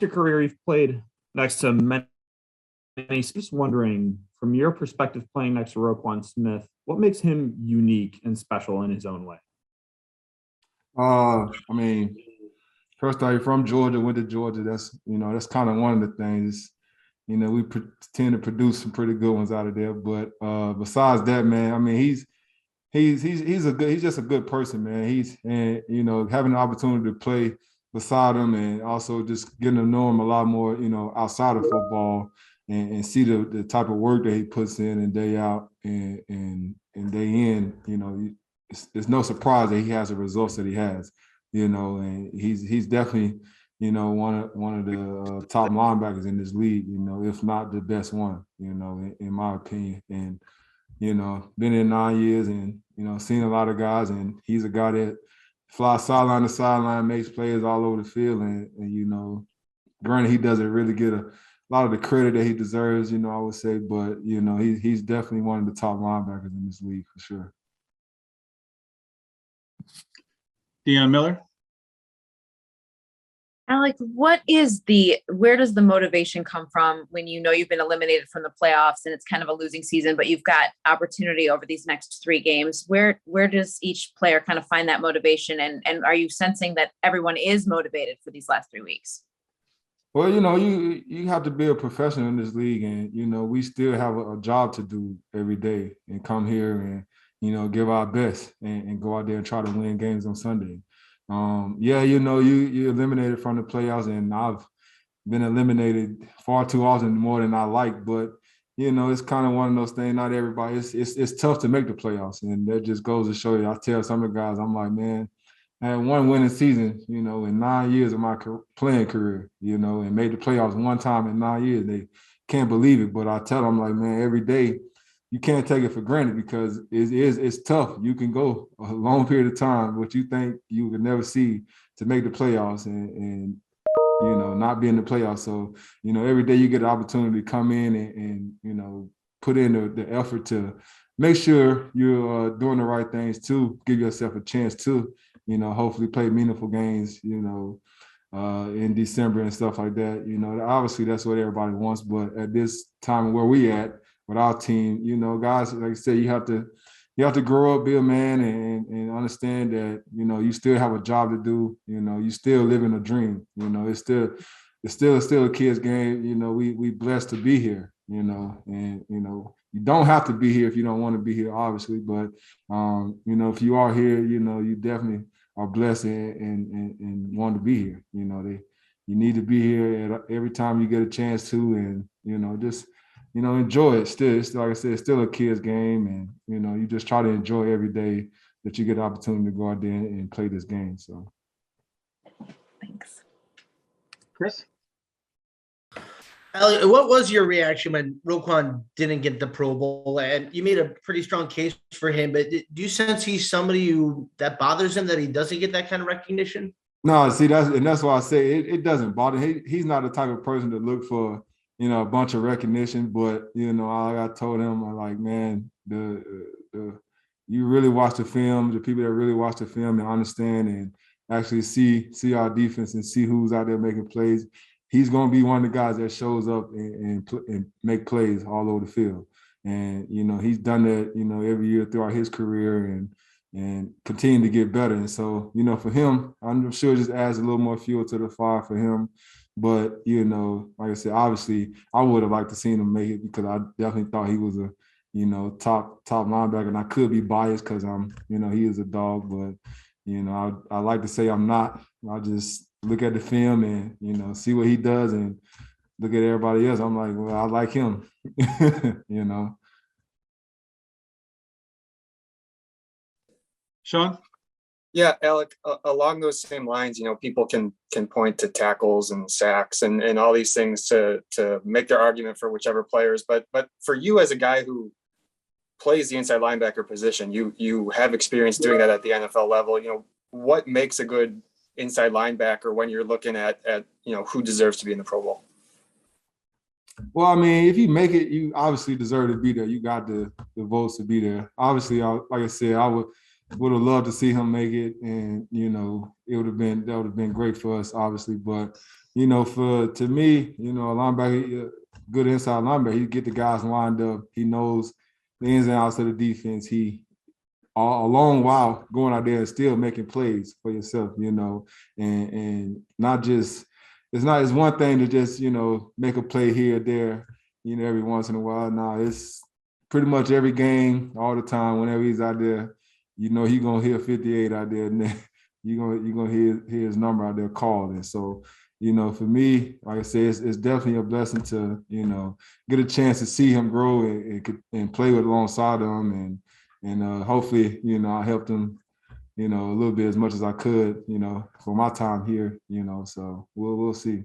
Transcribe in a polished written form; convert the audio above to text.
your career, you've played next to many. Just wondering, from your perspective, playing next to Roquan Smith, what makes him unique and special in his own way? I mean, first off, you're from Georgia, went to Georgia. That's kind of one of the things. We tend to produce some pretty good ones out of there. But besides that, man, I mean, he's just a good person, man. Having the opportunity to play beside him and also just getting to know him a lot more, outside of football and see the type of work that he puts in and day out and day in, it's no surprise that he has the results that he has, and he's definitely, one of the top linebackers in this league, if not the best one, in my opinion. And been in 9 years and, seen a lot of guys, and he's a guy that flies sideline to sideline, makes plays all over the field. And granted, he doesn't really get a lot of the credit that he deserves, I would say, but, he's definitely one of the top linebackers in this league for sure. Deion Miller. Alec, where does the motivation come from when you've been eliminated from the playoffs and it's kind of a losing season, but you've got opportunity over these next 3 games? Where does each player kind of find that motivation? And are you sensing that everyone is motivated for these last 3 weeks? Well, you have to be a professional in this league, and, we still have a job to do every day and come here and, give our best and go out there and try to win games on Sunday. You're eliminated from the playoffs, and I've been eliminated far too often, more than I like. But it's kind of one of those things. Not everybody. It's tough to make the playoffs, and that just goes to show you. I tell some of the guys, I'm like, man, I had one winning season, in 9 years of my playing career, and made the playoffs one time in 9 years. They can't believe it, but I tell them, like, man, every day. You can't take it for granted because it's tough. You can go a long period of time, what you think you would never see, to make the playoffs and not be in the playoffs. So, every day you get an opportunity to come in and put in the effort to make sure you're doing the right things to give yourself a chance to, hopefully play meaningful games, in December and stuff like that. Obviously that's what everybody wants, but at this time where we at, with our team, guys, like I said, you have to grow up, be a man, and understand that, you still have a job to do. You still living a dream. It's still a kid's game. We blessed to be here. And you don't have to be here if you don't want to be here, obviously. But if you are here, you definitely are blessed and want to be here. You need to be here every time you get a chance to, and just. Enjoy it still. It's, like I said, it's still a kid's game, and, you just try to enjoy every day that you get the opportunity to go out there and play this game. So. Thanks. Chris? Elliot, what was your reaction when Roquan didn't get the Pro Bowl? And you made a pretty strong case for him, but do you sense he's somebody that bothers him that he doesn't get that kind of recognition? No, see, that's why I say it doesn't bother him. He's not the type of person to look for, a bunch of recognition, but, I told him, I'm like, man, you really watch the film, the people that really watch the film and understand and actually see our defense and see who's out there making plays. He's going to be one of the guys that shows up and make plays all over the field. And, he's done that, every year throughout his career and continue to get better. And so, for him, I'm sure it just adds a little more fuel to the fire for him. But, like I said, obviously I would have liked to seen him make it because I definitely thought he was a, top linebacker. And I could be biased because he is a dog. But, I like to say I'm not. I just look at the film and, see what he does and look at everybody else. I'm like, well, I like him, Sean? Yeah, Alec, along those same lines, people can point to tackles and sacks and all these things to make their argument for whichever players. But for you as a guy who plays the inside linebacker position, you have experience doing that at the NFL level. What makes a good inside linebacker when you're looking at who deserves to be in the Pro Bowl? Well, I mean, if you make it, you obviously deserve to be there. You got the votes to be there. Obviously, like I said, I would have loved to see him make it, and that would have been great for us, obviously. But to me, a linebacker, good inside linebacker, he get the guys lined up. He knows the ins and outs of the defense. He a long while going out there and still making plays for yourself, and not just it's one thing to just, make a play here or there, every once in a while. No, it's pretty much every game, all the time, whenever he's out there, he's gonna hear 58 out there, and then you're gonna hear his number out there called. And so, for me, like I said, it's definitely a blessing to, get a chance to see him grow and play with alongside him, and hopefully, I helped him, a little bit as much as I could, for my time here, so we'll see.